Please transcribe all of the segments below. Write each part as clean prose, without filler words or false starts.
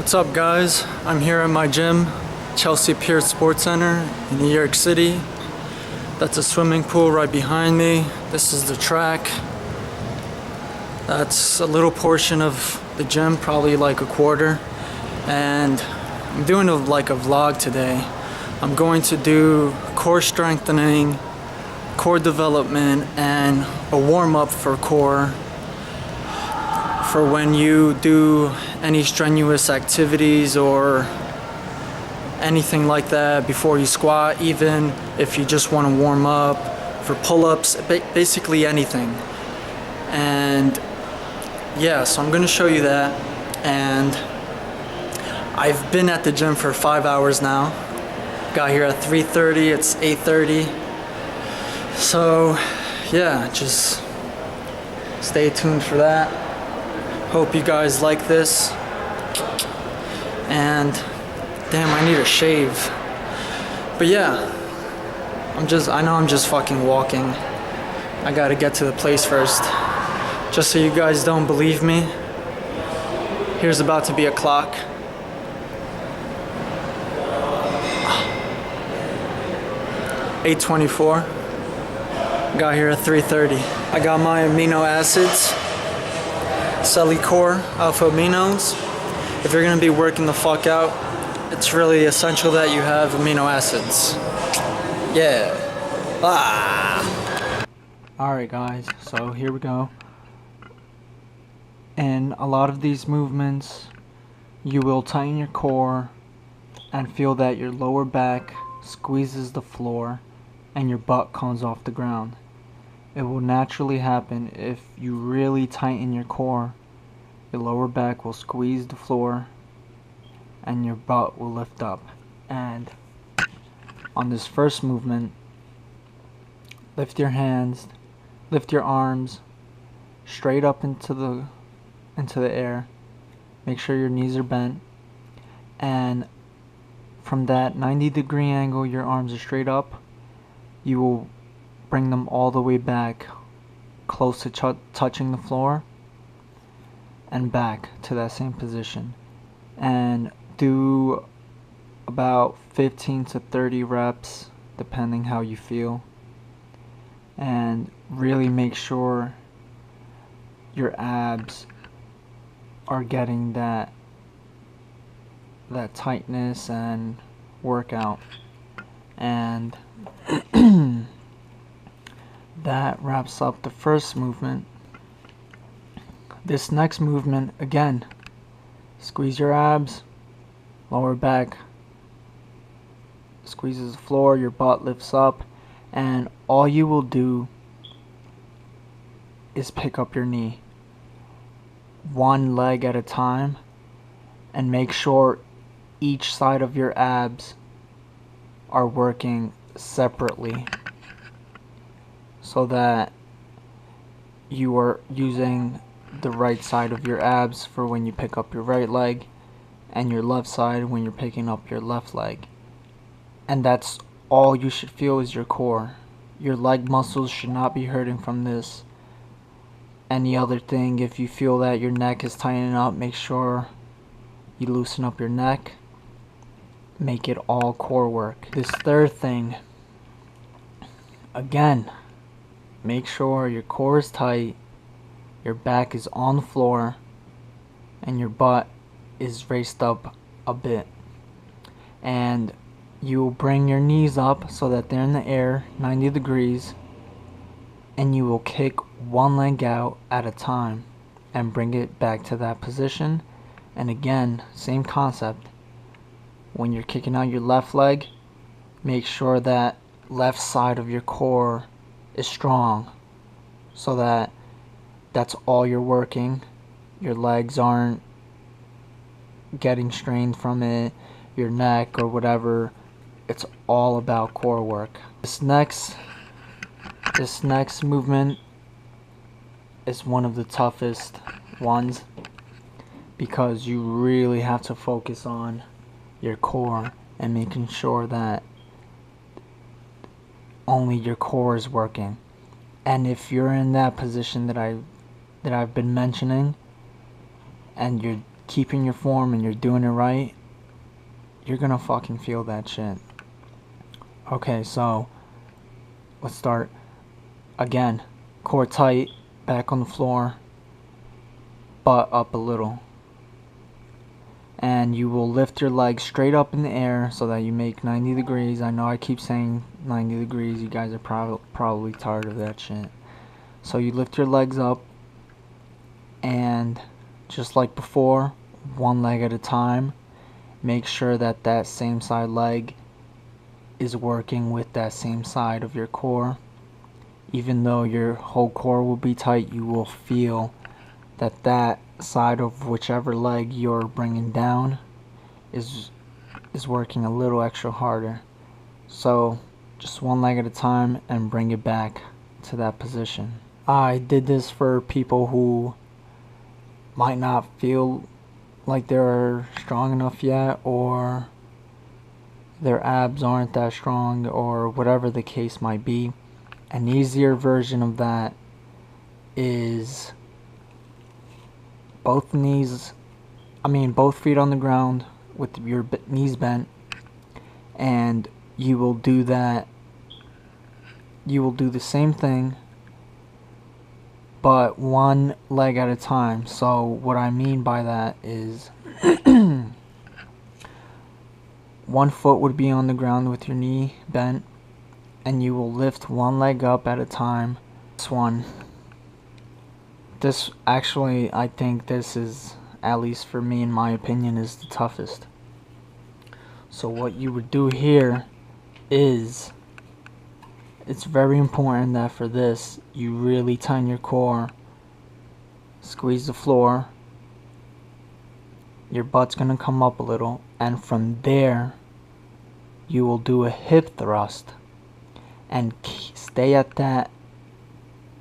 What's up, guys? I'm here at my gym, Chelsea Pier Sports Center in New York City. That's a swimming pool right behind me. This is the track. That's a little portion of the gym, probably like a quarter. And I'm doing a vlog today. I'm going to do core strengthening, core development, and a warm-up for core for when you do any strenuous activities or anything like that before you squat, even if you just want to warm up for pull-ups, basically anything. And yeah, so I'm going to show you that. And I've been at the gym for 5 hours now. Got here at 3:30, it's 8:30. So yeah, just stay tuned for that. Hope you guys like this. And damn, I need a shave. But yeah, I know I'm just fucking walking. I gotta get to the place first. Just so you guys don't believe me, here's about to be a clock. (8:24). Got here at 3:30. I got my amino acids. Core alpha aminos. If you're gonna be working the fuck out, it's really essential that you have amino acids. Yeah. Alright guys, so here we go. In a lot of these movements, you will tighten your core and feel that your lower back squeezes the floor and your butt comes off the ground. It will naturally happen if you really tighten your core. Your lower back will squeeze the floor and your butt will lift up. And on this first movement, lift your hands, lift your arms straight up into the air. Make sure your knees are bent, and from that 90-degree angle your arms are straight up, you will bring them all the way back close to touching the floor and back to that same position, and do about 15 to 30 reps depending how you feel, and really make sure your abs are getting that tightness and workout. And that wraps up the first movement. This next movement, again, squeeze your abs, lower back squeezes the floor, your butt lifts up, and all you will do is pick up your knee one leg at a time, and make sure each side of your abs are working separately so that you are using the right side of your abs for when you pick up your right leg, and your left side when you're picking up your left leg. And that's all you should feel is your core. Your leg muscles should not be hurting from this. Any other thing, if you feel that your neck is tightening up, make sure you loosen up your neck. Make it all core work. This third thing, again, make sure your core is tight, your back is on the floor, and your butt is raised up a bit. And you will bring your knees up so that they're in the air 90 degrees, and you will kick one leg out at a time and bring it back to that position. And again, same concept. When you're kicking out your left leg, make sure that left side of your core is strong so that that's all you're working. Your legs aren't getting strained from it, your neck or whatever. It's all about core work. This next movement is one of the toughest ones because you really have to focus on your core and making sure that only your core is working. And if you're in that position that I've been mentioning, and keeping your form and you're doing it right, you're gonna fucking feel that shit. Okay, so let's start again. Core tight, back on the floor, butt up a little. And you will lift your legs straight up in the air so that you make 90 degrees. I know I keep saying 90 degrees. You guys are probably tired of that shit. So you lift your legs up, and just like before, one leg at a time. Make sure that that same side leg is working with that same side of your core. Even though your whole core will be tight, you will feel that that side of whichever leg you're bringing down is working a little extra harder. So just one leg at a time and bring it back to that position. I did this for people who might not feel like they're strong enough yet, or their abs aren't that strong, or whatever the case might be. An easier version of that is both feet on the ground with your knees bent, and you will do the same thing, but one leg at a time. So what I mean by that is one foot would be on the ground with your knee bent, and you will lift one leg up at a time. This actually, I think this is, at least for me in my opinion, is the toughest. So what you would do here is, it's very important that for this you really tighten your core, squeeze the floor, your butt's gonna come up a little, and from there you will do a hip thrust and stay at that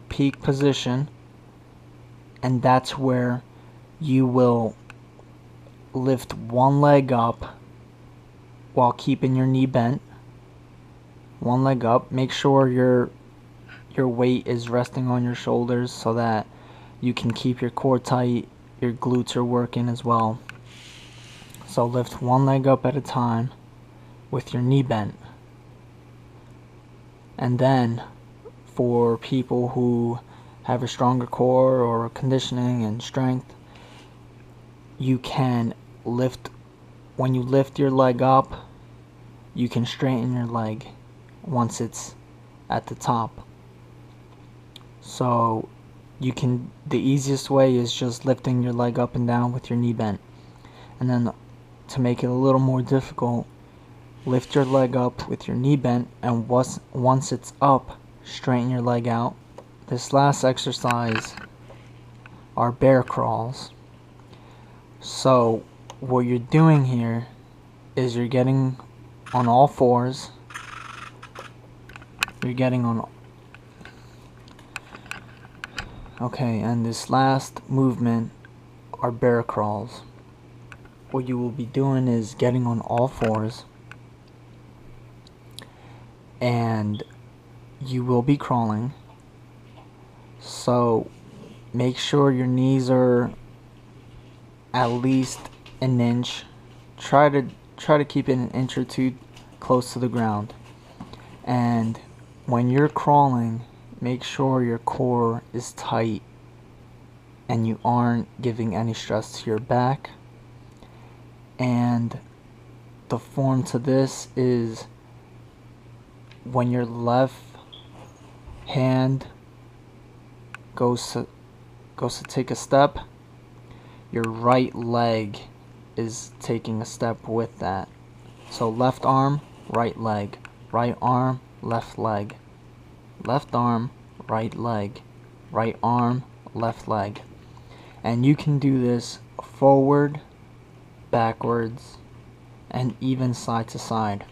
peak position, and that's where you will lift one leg up while keeping your knee bent. One leg up. Make sure your weight is resting on your shoulders so that you can keep your core tight. Your glutes are working as well. So lift one leg up at a time with your knee bent. And then for people who have a stronger core or conditioning and strength, you can lift, when you lift your leg up, you can straighten your leg once it's at the top. So the easiest way is just lifting your leg up and down with your knee bent. And then to make it a little more difficult, lift your leg up with your knee bent, and once it's up, straighten your leg out. This last exercise are bear crawls. So what you're doing here is you're getting on all fours. Okay, and this last movement are bear crawls. What you will be doing is getting on all fours, and you will be crawling. So make sure your knees are at least an inch. Try to keep it an inch or two close to the ground. And when you're crawling, make sure your core is tight and you aren't giving any stress to your back. And the form to this is when your left hand goes to take a step, your right leg is taking a step with that. So left arm, right leg, right arm, left leg, left arm, right leg, right arm, left leg. And you can do this forward, backwards, and even side to side.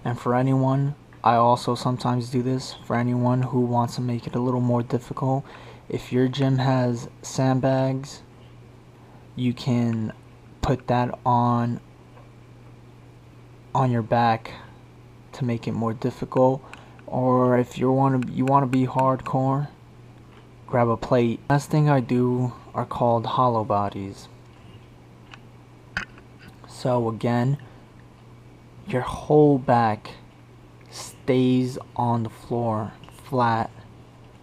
And for anyone, I also sometimes do this, for anyone who wants to make it a little more difficult, if your gym has sandbags, you can put that on your back to make it more difficult. Or if you want to be hardcore, grab a plate. Last thing I do are called hollow bodies. So again, your whole back stays on the floor flat.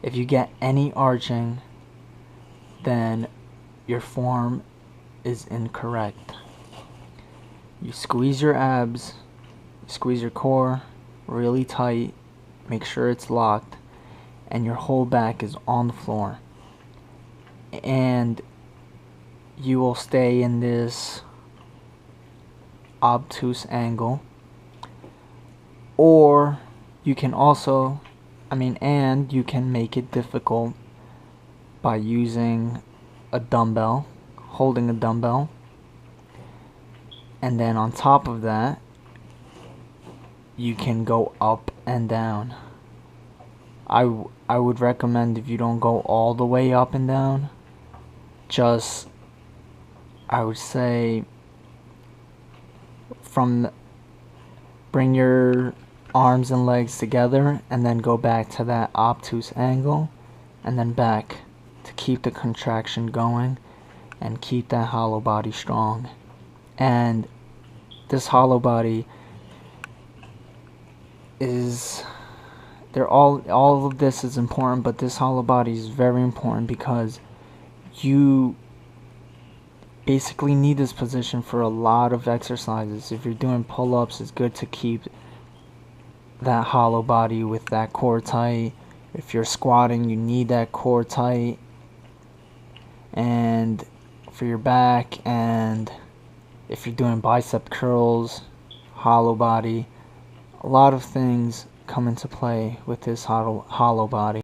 If you get any arching, then your form is incorrect. You squeeze your abs, squeeze your core really tight, make sure it's locked, and your whole back is on the floor. And you will stay in this obtuse angle. Or you can also, and you can make it difficult by using a dumbbell, holding a dumbbell. And then on top of that, you can go up and down. I would recommend, if you don't go all the way up and down, just, I would say, bring your arms and legs together and then go back to that obtuse angle and then back to keep the contraction going and keep that hollow body strong. And this hollow body is, all of this is important, but this hollow body is very important because you basically need this position for a lot of exercises. If you're doing pull-ups, it's good to keep that hollow body with that core tight. If you're squatting, you need that core tight. And for your back, and if you're doing bicep curls, hollow body, a lot of things come into play with this hollow body.